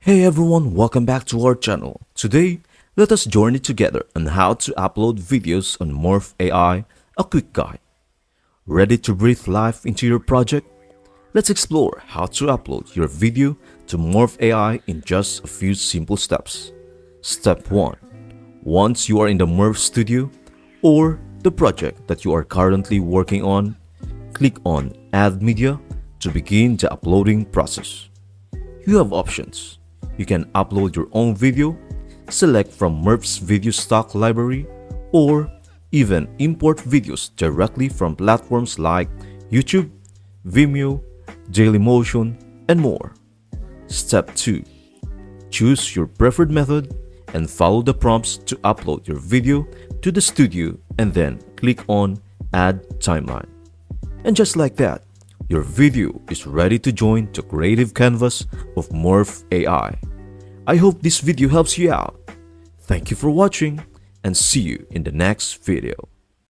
Hey everyone, welcome back to our channel. Today, let us journey together on how to upload videos on Murf AI, a quick guide. Ready to breathe life into your project? Let's explore how to upload your video to Murf AI in just a few simple steps. Step 1. Once you are in the Murf studio or the project that you are currently working on, click on Add Media to begin the uploading process. You have options. You can upload your own video, select from Murf's video stock library, or even import videos directly from platforms like YouTube, Vimeo, Dailymotion, and more. Step 2. Choose your preferred method and follow the prompts to upload your video to the studio and then click on Add Timeline. And just like that, your video is ready to join the creative canvas of Murf AI. I hope this video helps you out. Thank you for watching and see you in the next video.